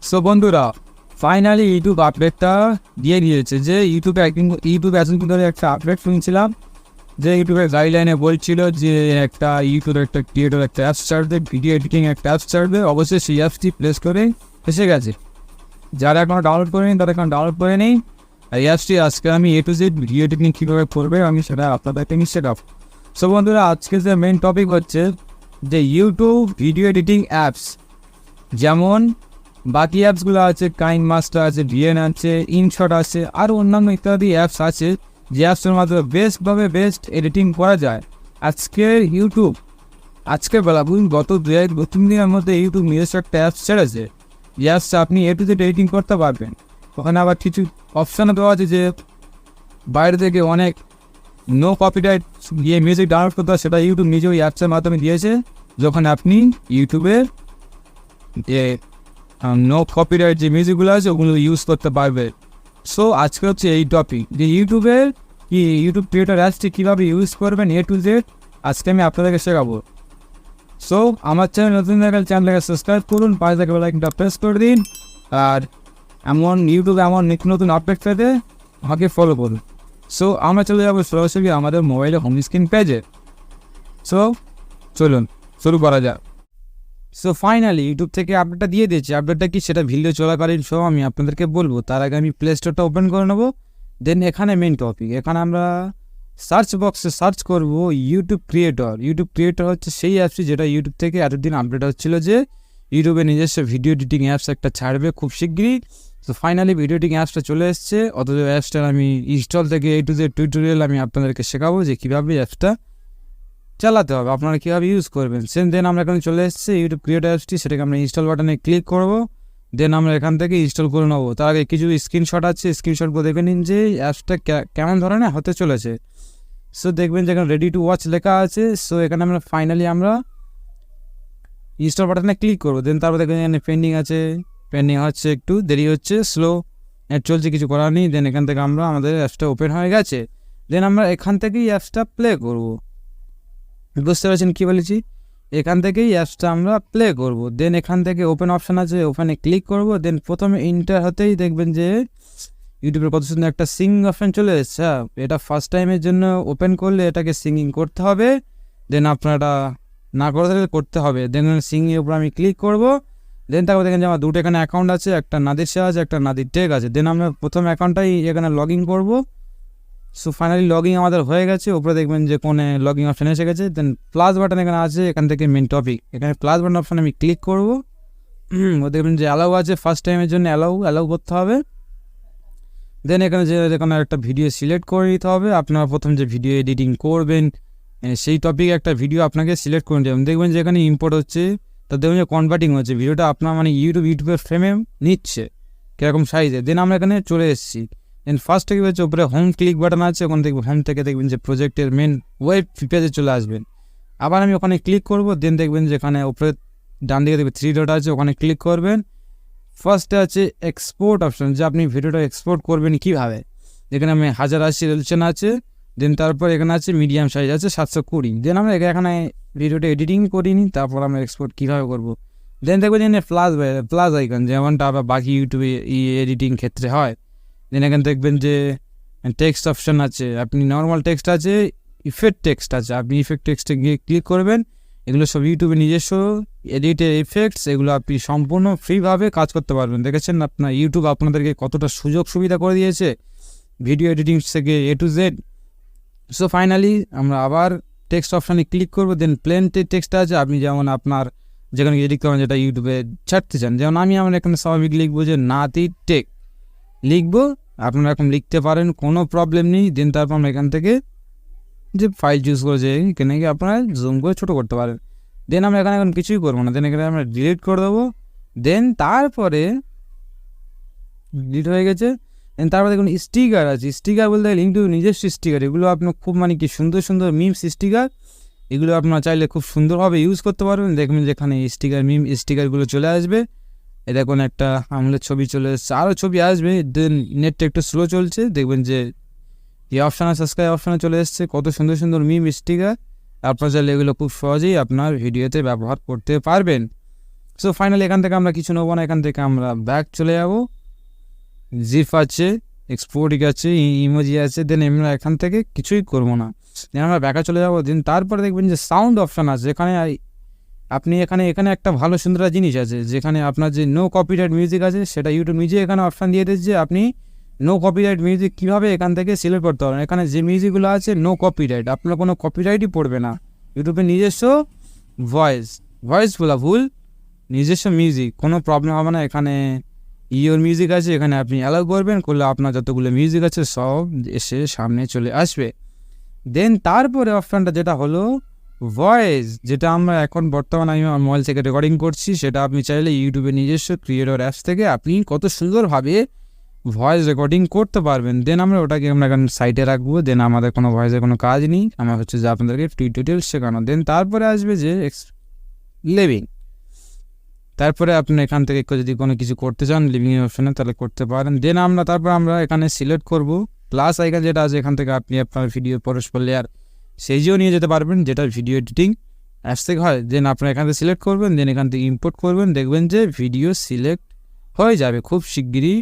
So বন্ধুরা finally YouTube আপডেটটা দিয়ে দিয়েছে যে ইউটিউব এতদিন ধরে একটা আপডেট শুনছিলাম যে ইউটিউবের গাইডলাইনে বলছিল যে একটা ইউটিউবের একটা ক্রিয়েটর একটা অ্যাপস ছাড়বে, ভিডিও এডিটিং একটা অ্যাপস ছাড়বে। অবশ্যই সেই অ্যাপসটি প্লেস করে এসে গেছে। যারা এখনও ডাউনলোড করেনি তারা এখন ডাউনলোড করে নেই। এই অ্যাপসটি আজকে আমি A to Z video editing কীভাবে করবে আমি সেটা আপনাদেরকে নিশ্চিত অফ। সো বন্ধুরা আজকে যে মেন টপিক হচ্ছে যে ইউটিউব ভিডিও এডিটিং অ্যাপস, যেমন বাকি অ্যাপসগুলো আছে, কাইন মাস্টার আছে, ভিএন আছে, ইনশট আছে, আর অন্যান্য ইত্যাদি অ্যাপস আছে যে অ্যাপসের মাধ্যমে বেস্ট এডিটিং করা যায়। আজকের বেলা বুঝুন গত 2-3 দিনের মধ্যে ইউটিউব নিজস্ব একটা অ্যাপস ছেড়েছে। যে অ্যাপসে আপনি A to Z এডিটিং করতে পারবেন। ওখানে আবার কিছু অপশানও দেওয়া আছে যে বাইরে থেকে অনেক নো কপিরাইট গিয়ে মিউজিক ডাউনলোড করতে হয়, সেটা ইউটিউব নিজেও এই অ্যাপসের মাধ্যমে দিয়েছে। যখন আপনি ইউটিউবের যে নো কপিরাইট যে মিউজিকগুলো আছে ওগুলো ইউজ করতে পারবে। সো আজকে হচ্ছে এই টপিক যে ইউটিউব ক্রিয়েটর অ্যাপসটি কীভাবে ইউজ করবেন A to Z আজকে আমি আপনাদেরকে শেখাবো। সো আমার চ্যানেল নতুন থাকলে চ্যানেলটাকে সাবস্ক্রাইব করুন, পাশে থাকা বেল আইকনটা প্রেস করে দিন, আর ইউটিউবে নিত্য নতুন আপডেট পেতে আমাকে ফলো করুন। সো আমরা চলে যাবো সরাসরি আমাদের মোবাইলে হোম স্ক্রিন পেজে। সো চলুন শুরু করা যাক। সো ফাইনালি ইউটিউব থেকে আপডেটটা দিয়ে দিয়েছি। আপডেটটা কি সেটা ভিডিও চলাকালীন সব আমি আপনাদেরকে বলবো। তার আগে আমি প্লে স্টোরটা ওপেন করে নেবো। দেন এখানে মেন টপিক, এখানে আমরা সার্চ বক্সে সার্চ করব ইউটিউব ক্রিয়েটর হচ্ছে সেই অ্যাপসটি যেটা ইউটিউব থেকে এতদিন আপডেট হচ্ছিল যে ইউটিউবে নিজস্ব ভিডিও এডিটিং অ্যাপস একটা ছাড়বে খুব শিগগিরই। তো ফাইনালি ভিডিও এডিটিং অ্যাপসটা চলে এসছে। অথচ অ্যাপসটার আমি ইনস্টল থেকে A to Z টিউটোরিয়াল আমি আপনাদেরকে শেখাবো যে কীভাবে অ্যাপসটা চালাতে হবে, আপনারা কীভাবে ইউজ করবেন। দেন আমরা এখানে চলে এসেছি ইউটিউব ক্রিয়েটর অ্যাপসটি, সেটাকে আমরা ইনস্টল বাটনে ক্লিক করব। দেন আমরা এখান থেকে ইনস্টল করে নেবো। তার আগে কিছু স্ক্রিনশট আছে, স্ক্রিনশটগুলো দেখে নিন যে অ্যাপসটা কেমন ধরনের হতে চলেছে। সো দেখবেন যে এখানে রেডি টু ওয়াচ লেখা আছে। সো এখানে আমরা ফাইনালি ইনস্টল বাটনে ক্লিক করবো। দেন তারপর দেখবেন এখানে পেন্ডিং আছে, পেন্ডিং হচ্ছে, একটু দেরি হচ্ছে, স্লো নেট চলছে, কিছু করার নেই। দেন এখান থেকে আমাদের অ্যাপসটা ওপেন হয়ে গেছে। দেন আমরা এখান থেকেই অ্যাপসটা প্লে করবো। বুঝতে পারছেন কী বলেছি? এখান থেকেই অ্যাপসটা আমরা প্লে করব। দেন এখান থেকে ওপেন অপশান আছে, ওখানে ক্লিক করব। দেন প্রথমে ইন্টার হতেই দেখবেন যে ইউটিউবের কত সুন্দর একটা সিঙ্গিং অপশান চলে এসেছে। এটা ফার্স্ট টাইমের জন্য ওপেন করলে এটাকে সিঙ্গিং করতে হবে। দেন আপনারা না করে থাকলে করতে হবে। দেন সিঙ্গিংয়ের উপর আমি ক্লিক করব। দেন তারপর দেখেন যে আমার দুটো এখানে অ্যাকাউন্ট আছে, একটা নাদির শাহ আছে, একটা নাদির টেক আছে। দেন আমরা প্রথম অ্যাকাউন্টটাই এখানে লগ ইন করবো। সো ফাইনালি লগইন আমাদের হয়ে গেছে। উপরে দেখবেন যে কোনে লগইন অপশান এসে গেছে। দেন প্লাস বাটন এখানে আছে, এখান থেকে মেন টপিক, এখানে প্লাস বাটন অপশানে আমি ক্লিক করবো। ও দেখবেন যে অ্যালাউ আছে, ফার্স্ট টাইমের জন্য অ্যালাউ করতে হবে। দেন এখানে যেখানে একটা ভিডিও সিলেক্ট করে নিতে হবে। আপনারা প্রথম যে ভিডিও এডিটিং করবেন সেই টপিকে একটা ভিডিও আপনাকে সিলেক্ট করে নিতে হবে। দেখবেন যে এখানে ইম্পোর্ট হচ্ছে, তো দেখবেন যে কনভার্টিং হচ্ছে ভিডিওটা আপনার ইউটিউবের ফ্রেমে নিচ্ছে কীরকম সাইজে। দেন আমরা এখানে চলে এসেছি। দেন ফার্স্ট থেকে হচ্ছে উপরে হোম ক্লিক বাটন আছে, ওখানে দেখবেন হোম থেকে দেখবেন যে প্রজেক্টের মেন ওয়েব পেজে চলে আসবেন। আবার আমি ওখানে ক্লিক করব। দেন দেখবেন যে এখানে উপরে ডান দিকে দেখবেন 3 ডট আছে, ওখানে ক্লিক করবেন। ফার্স্টে আছে এক্সপোর্ট অপশান, যে আপনি ভিডিওটা এক্সপোর্ট করবেন কীভাবে। এখানে আমি 1080 রেজোলিউশন আছে। দেন তারপর এখানে আছে মিডিয়াম সাইজ আছে 720। দেন আমরা এখানে ভিডিওটা এডিটিং করিনি, তারপর আমরা এক্সপোর্ট কীভাবে করবো। দেন দেখবেন যে প্লাস আইকন, যেমনটা আবার বাকি ইউটিউবে এডিটিং ক্ষেত্রে হয়। দেন এখানে দেখবেন যে টেক্সট অপশান আছে, আপনি নর্মাল টেক্সট আছে, ইফেক্ট টেক্সট আছে, আপনি ইফেক্ট টেক্সটে গিয়ে ক্লিক করবেন। এগুলো সব ইউটিউবে নিজস্ব এডিটের এফেক্টস, এগুলো আপনি সম্পূর্ণ ফ্রিভাবে কাজ করতে পারবেন। দেখেছেন আপনার ইউটিউব আপনাদেরকে কতটা সুযোগ সুবিধা করে দিয়েছে ভিডিও এডিটিং থেকে A to Z। So finally আমরা আবার টেক্সট অপশানে ক্লিক করবো। দেন প্লেন টেক্সট আছে, আপনি যেমন আপনার যেখানে এডিট করেন যেটা ইউটিউবে ছাড়তে চান। যেমন আমরা এখানে স্বাভাবিক লিখবো যে নাদির টেক লিখবো, আপনারা এখন লিখতে পারেন, কোনো প্রবলেম নেই। দেন তারপর আমরা এখান থেকে যে ফাইল চুজ করেছে এখানে গিয়ে আপনারা জুম করে ছোটো করতে পারেন। দেন আমরা এখানে এখন কিছুই করবো না। দেন এখানে আমরা ডিলিট করে দেবো। দেন তারপরে ডিলিট হয়ে গেছে। দেন তারপরে দেখুন স্টিকার আছে, স্টিকার বলতে গেলে ইউটিউব নিজস্ব স্টিকার, এগুলো আপনার খুব কি সুন্দর সুন্দর মিমস স্টিকার, এগুলো আপনারা চাইলে খুব সুন্দরভাবে ইউজ করতে পারবেন। দেখবেন যেখানে স্টিকারগুলো চলে আসবে। এটা কোনো একটা আমলের ছবি চলে এসছে, আরও ছবি আসবে। দেন নেটটা একটু স্লো চলছে, দেখবেন যে এই অপশানে সাবস্ক্রাইব অপশানে চলে এসছে, কত সুন্দর সুন্দর মিম স্টিকার। আপনার চাইলে এগুলো খুব সহজেই আপনার ভিডিওতে ব্যবহার করতে পারবেন। সো ফাইনালি এখান থেকে আমরা কিছু নেবো না, এখান থেকে আমরা ব্যাক চলে যাবো, জিপ আছে, এক্সপোর্টিং আছে, ইমোজি আছে, দেন আমরা এখান থেকে কিছুই করবো না, দেন আমরা ব্যাকে চলে যাবো। দেন তারপরে দেখবেন যে সাউন্ড অপশান আছে, এখানে আপনি এখানে একটা ভালো সুন্দর জিনিস আছে, যেখানে আপনার যে নো কপিরাইট মিউজিক আছে সেটা ইউটিউব নিজে এখানে অপশান দিয়ে দিচ্ছে, আপনি নো কপিরাইট মিউজিক কীভাবে এখান থেকে সিলেক্ট করতে পারেন। এখানে যে মিউজিকগুলো আছে নো কপিরাইট, আপনার কোনো কপিরাইটই পড়বে না, ইউটিউবের নিজস্ব ভয়েস বলা ভুল, নিজস্ব মিউজিক, কোনো প্রবলেম হবে না। এখানে ইওর মিউজিক আছে, এখানে আপনি অ্যালাউ করবেন, করলে আপনার যতগুলো মিউজিক আছে সব এসে সামনে চলে আসবে। দেন তারপরে অপশানটা যেটা হলো ভয়েস, যেটা আমরা এখন বর্তমানে আমি আমার মোবাইল থেকে রেকর্ডিং করছি, সেটা আপনি চাইলে ইউটিউবের নিজস্ব ক্রিয়েটর অ্যাপস থেকে আপনি কত সুন্দরভাবে ভয়েস রেকর্ডিং করতে পারবেন। দেন আমরা ওটাকে আমরা এখন সাইডে রাখবো। দেন আমাদের কোনো ভয়েসের কোনো কাজ নেই, আমার হচ্ছে যে আপনাদেরকে টিউটোরিয়াল শেখানো। দেন তারপরে আসবে যে লিভিং, তারপরে আপনি এখান থেকে যদি কোনো কিছু করতে চান লিভিংয়ের অপশানে তাহলে করতে পারেন। দেন তারপর আমরা এখানে সিলেক্ট করব প্লাস আইকন যেটা আছে, এখান থেকে আপনি আপনার ভিডিও পরস্পর লেয়ার সেইজিও নিয়ে যেতে পারবেন, যেটা ভিডিও এডিটিং অ্যাপস থেকে হয়। দেন আপনার এখান থেকে সিলেক্ট করবেন, দেন এখান থেকে ইম্পোর্ট করবেন, দেখবেন যে ভিডিও সিলেক্ট হয়ে যাবে, খুব শিগগিরই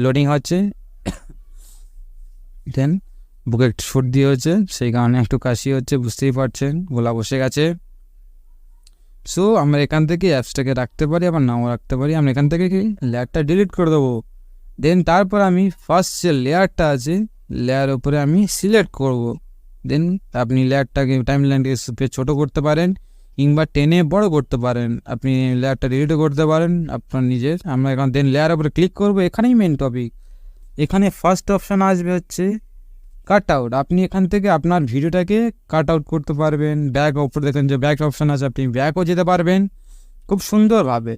লোডিং হচ্ছে। দেন বুকে একটু সর্দি হচ্ছে, সেই কারণে একটু কাশি হচ্ছে, বুঝতেই পারছেন, গলা বসে গেছে। সো আমরা এখান থেকে অ্যাপসটাকে রাখতে পারি, আবার নাও রাখতে পারি। আমরা এখান থেকে কি লেয়ারটা ডিলিট করে দেবো। দেন তারপর আমি ফার্স্ট যে লেয়ারটা আছে লেয়ার উপরে আমি সিলেক্ট করব। দেন আপনি লেয়ারটাকে টাইমলাইনটাকে ছোটো করতে পারেন কিংবা টেনে বড় করতে পারেন, আপনি লেয়ারটা ডিলিটও করতে পারেন আপনার নিজের। আমরা এখন দেন লেয়ার উপরে ক্লিক করব, এখানেই মেন টপিক। এখানে ফার্স্ট অপশান আসবে হচ্ছে কাট আউট, আপনি এখান থেকে আপনার ভিডিওটাকে কাট আউট করতে পারবেন। ব্যাক উপরে দেখেন যে ব্যাক অপশান আছে, আপনি ব্যাকও যেতে পারবেন খুব সুন্দরভাবে।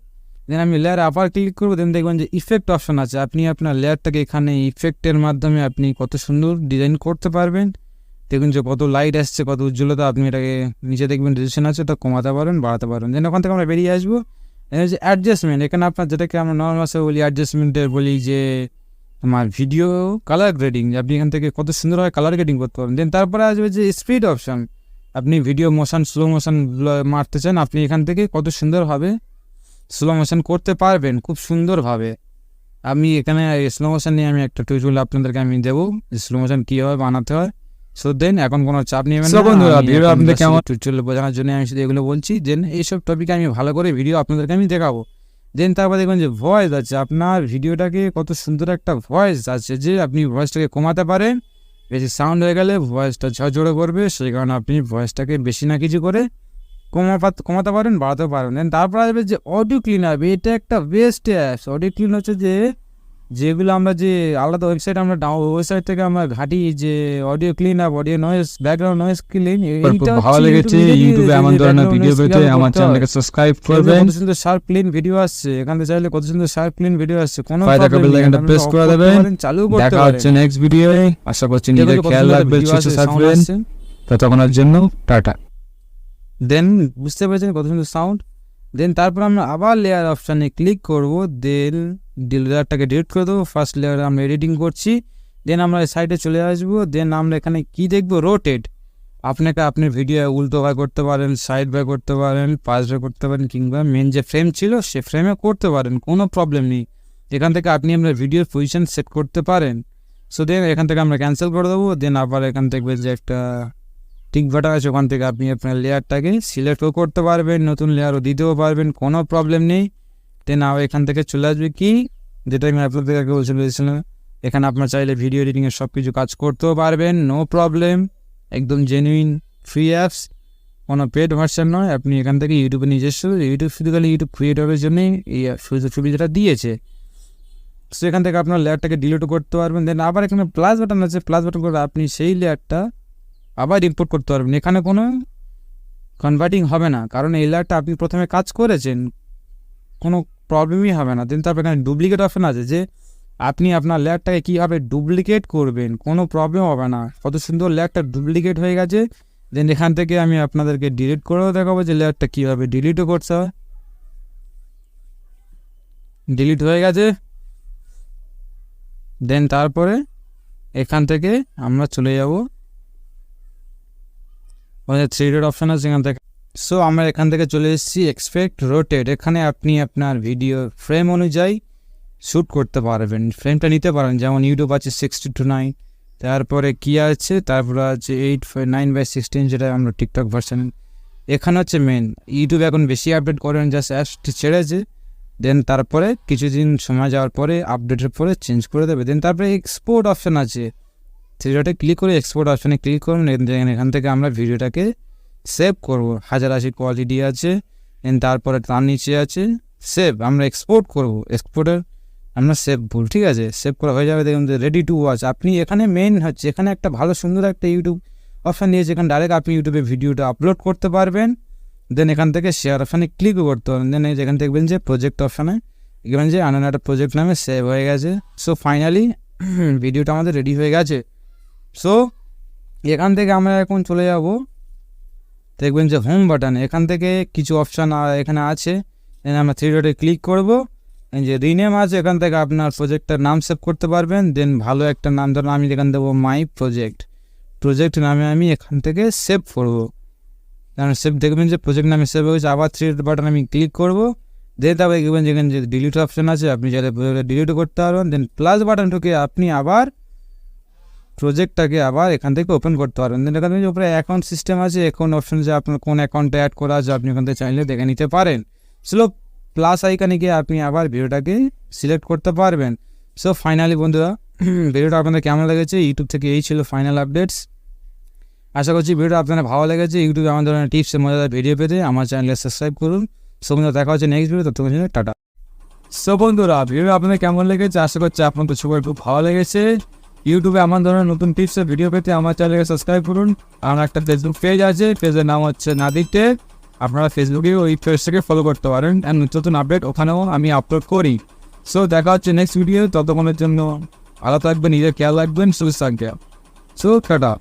দেন আমি লেয়ার আবার ক্লিক করবো, দেন দেখবেন যে ইফেক্ট অপশান আছে, আপনি আপনার লেয়ারটাকে এখানে ইফেক্টের মাধ্যমে আপনি কত সুন্দর ডিজাইন করতে পারবেন। দেখুন যে কত লাইট আসছে, কত উজ্জ্বলতা, আপনি এটাকে নিচে দেখবেন রেজুলেশন আছে, ওটা কমাতে পারেন, বাড়াতে পারেন। দেন ওখান থেকে আমরা বেরিয়ে আসবো। যে অ্যাডজাস্টমেন্ট, এখানে আপনার যেটাকে আমরা নর্মাল ভাষায় বলি অ্যাডজাস্টমেন্টের বলি যে আমার ভিডিও কালার গ্রেডিং, আপনি এখান থেকে কত সুন্দরভাবে কালার গ্রেডিং করতে পারেন। দেন তারপরে আসবে যে স্পিড অপশান, আপনি ভিডিও মোশন স্লো মোশন মারতে চান, আপনি এখান থেকে কত সুন্দরভাবে স্লো মোশন করতে পারবেন খুব সুন্দরভাবে। আমি এখানে স্লো মোশন নিয়ে আমি একটা টিউটোরিয়াল আপনাদেরকে আমি দেবো, স্লো মোশন কীভাবে বানাতে হয়। সো দেন এখন কোনো চাপ নেবেন না, টিউটোরিয়াল বোঝানোর জন্য আমি শুধু এগুলো বলছি। দেন এইসব টপিকে আমি ভালো করে ভিডিও আপনাদেরকে আমি দেখাবো। দেন তারপর দেখবেন যে ভয়েস আছে, আপনার ভিডিওটাকে কত সুন্দর একটা ভয়েস আছে, যে আপনি ভয়েসটাকে কমাতে পারেন, বেশি সাউন্ড হয়ে গেলে ভয়েসটা ঝরঝরে করবে, সেই কারণে আপনি ভয়েসটাকে বেশি না কিছু করে কমাতে পারেন, বাড়াতেও পারেন। দেন তারপর আসবে যে অডিও ক্লিন হবে, এটা একটা বেস্ট অ্যাপস। অডিও ক্লিন হচ্ছে যেগুলো আমরা যে আলাদা ওয়েবসাইট আমরা ওয়েবসাইট থেকে আমরা ঘাঁটি, যে audio clean up, audio noise, background noise clean, এইটা ভালো লেগেছে। ইউটিউবে এমন ধরনের ভিডিও পেতে আমার চ্যানেলকে সাবস্ক্রাইব করবেন। কত সুন্দর শার্প ক্লিন ভিডিও আসছে, এখানে চাইলে কত সুন্দর শার্প ক্লিন ভিডিও আসছে, কোনো প্রবলেম নেই, এটা প্রেস করে দেবেন, চালু করতে পারেন। দেখা হচ্ছে নেক্সট ভিডিওতে, আশা করছি নিজের খেয়াল রাখবেন, সুস্থ থাকবেন, ততক্ষণের জন্য টাটা। দেন বুঝতে পেরেছেন কত সুন্দর সাউন্ড। দেন তারপর আমরা আবার লেয়ার অপশানে ক্লিক করব, দেন লেয়ারটাকে ডিলিট করে দেবো। ফার্স্ট লেয়ার আমরা এডিটিং করছি, দেন আমরা সাইডে চলে আসবো। দেন আমরা এখানে কি দেখবো, রোটেট, আপনাকে আপনার ভিডিও উল্টো ভাগ করতে পারেন, সাইড ভাগ করতে পারেন, পাশ ভাগ করতে পারেন, কিংবা মেন যে ফ্রেম ছিল সে ফ্রেমে করতে পারেন, কোনো প্রবলেম নেই। এখান থেকে আপনি আপনার ভিডিওর পজিশন সেট করতে পারেন। সো দেন এখান থেকে আমরা ক্যান্সেল করে দেবো। দেন আবার এখান থেকে যে একটা টিক বাটন আছে, ওখান থেকে আপনি আপনার লেয়ারটাকে সিলেক্টও করতে পারবেন, নতুন লেয়ারও দিতেও পারবেন, কোনো প্রবলেম নেই। দেন আবার এখান থেকে চলে আসবে কি, যেটা আমি আপনাদেরকে বলছিলাম, এখানে আপনার চাইলে ভিডিও এডিটিংয়ের সব কিছু কাজ করতেও পারবেন, নো প্রবলেম, একদম জেনুইন ফ্রি অ্যাপস, কোনো পেড ভার্সন নয়। আপনি এখান থেকে ইউটিউবে নিজস্ব, ইউটিউব শুধু খালি ইউটিউব ক্রিয়েটরের জন্যই এই সুযোগ সুবিধাটা দিয়েছে। সো এখান থেকে আপনার লেয়ারটাকে ডিলিটও করতে পারবেন। দেন আবার এখানে প্লাস বাটন আছে, প্লাস বাটন করে আপনি সেই লেয়ারটা আবার ইম্পোর্ট করতে পারবেন। এখানে কোনো কনভার্টিং হবে না, কারণ এই লেয়ারটা আপনি প্রথমে কাজ করেছেন, কোনো প্রবলেমই হবে না। দেন তারপর এখানে ডুপ্লিকেট অপশন আছে, যে আপনি আপনার লেয়ারটাকে কীভাবে ডুপ্লিকেট করবেন, কোনো প্রবলেম হবে না। কত সুন্দর লেয়ারটা ডুপ্লিকেট হয়ে গেছে। দেন এখান থেকে আমি আপনাদেরকে ডিলিট করেও দেখাবো যে লেয়ারটা কীভাবে ডিলিটও করতে হয়। ডিলিট হয়ে গেছে। দেন তারপরে এখান থেকে আমরা চলে যাব, থ্রি ডট অপশান আছে, এখান থেকে সো আমরা এখান থেকে চলে এসেছি এক্সপেক্ট রোটেট। এখানে আপনি আপনার ভিডিও ফ্রেম অনুযায়ী শ্যুট করতে পারবেন, ফ্রেমটা নিতে পারেন। যেমন ইউটিউব আছে 60:9, তারপরে কি আছে, তারপরে আছে 8:9:16, যেটা আমরা টিকটক ভার্সন। এখানে হচ্ছে মেন ইউটিউব এখন বেশি আপডেট করেন, জাস্ট অ্যাপসটি ছেড়েছে, দেন তারপরে কিছুদিন সময় যাওয়ার পরে আপডেটের পরে চেঞ্জ করে দেবে। দেন তারপরে এক্সপোর্ট অপশান আছে, সেটাতে ক্লিক করে এক্সপোর্ট অপশানে ক্লিক করুন। এখান থেকে আমরা ভিডিওটাকে সেভ করব, 1080 কোয়ালিটি আছে। দেন তারপরে তার নিচে আছে সেভ, আমরা এক্সপোর্ট করব, এক্সপোর্টের আমরা সেভ ভুল, ঠিক আছে, সেভ করা হয়ে যাবে। দেখুন রেডি টু ওয়াচ। আপনি এখানে মেন হচ্ছে এখানে একটা ভালো সুন্দর একটা ইউটিউব অপশান দিয়েছে, এখানে ডাইরেক্ট আপনি ইউটিউবে ভিডিওটা আপলোড করতে পারবেন। দেন এখান থেকে শেয়ার অপশানে ক্লিকও করতে পারবেন। দেন যেখান থেকে দেখবেন যে প্রজেক্ট অপশানে দেখবেন যে আনান একটা প্রজেক্ট নামে সেভ হয়ে গেছে। সো ফাইনালি ভিডিওটা আমাদের রেডি হয়ে গেছে। সো এখান থেকে আমরা এখন চলে যাব, দেখবেন যে হোম বাটন, এখান থেকে কিছু অপশান এখানে আছে। দেন আমরা 3 ডটে ক্লিক করব, যে রিনেম আছে, এখান থেকে আপনার প্রজেক্টটার নাম সেভ করতে পারবেন। দেন ভালো একটা নাম, ধরুন আমি এখান দেবো মাই প্রজেক্ট নামে আমি এখান থেকে সেভ করবো। কারণ সেভ দেখবেন যে প্রজেক্ট নামে সেভ হয়েছে। আবার 3 ডট বাটন আমি ক্লিক করবো, দেন তারপরে দেখবেন যেখানে যে ডিলিট অপশান আছে, আপনি যাতে প্রজেক্টটা ডিলিটও করতে পারবেন। দেন প্লাস বাটন ঢুকে আপনি আবার প্রজেক্টটাকে আবার এখান থেকে ওপেন করতে পারবেন। দেন এখান থেকে উপরে অ্যাকাউন্ট সিস্টেম আছে, অ্যাকাউন্ট অপশান যে আপনার কোন অ্যাকাউন্টে অ্যাড করা আছে আপনি এখান থেকে চাইলে দেখে নিতে পারেন। স্লো প্লাস আইকনে গিয়ে আপনি আবার ভিডিওটাকে সিলেক্ট করতে পারবেন। সো ফাইনালি বন্ধুরা, ভিডিওটা আপনাদের কেমন লেগেছে? ইউটিউব থেকে এই ছিল ফাইনাল আপডেটস। আশা করছি ভিডিওটা আপনাদের ভালো লেগেছে। ইউটিউবে আমার ধরনের টিপসে মজাদার ভিডিও পেতে আমার চ্যানেলে সাবস্ক্রাইব করুন। সো বন্ধুরা, দেখা হচ্ছে নেক্সট ভিডিও, ততক্ষণ টাটা। সো বন্ধুরা, ভিডিও আপনাদের কেমন লেগেছে? আশা করছি আপনাদের সবার খুব ভালো লেগেছে। ইউটিউবে আমার ধরনের নতুন টিপসের ভিডিও পেতে আমার চ্যানেলকে সাবস্ক্রাইব করুন। আমার একটা ফেসবুক পেজ আছে, পেজের নাম হচ্ছে thake। আপনারা ফেসবুকে ওই পেজটাকে ফলো করতে পারেন, অ্যান্ড নতুন আপডেট ওখানেও আমি আপলোড করি। সো দেখা হচ্ছে নেক্সট ভিডিও, ততক্ষণের জন্য ভালো থাকবেন, নিজের খেয়াল রাখবেন, সুস্থ থাকবেন। So tata.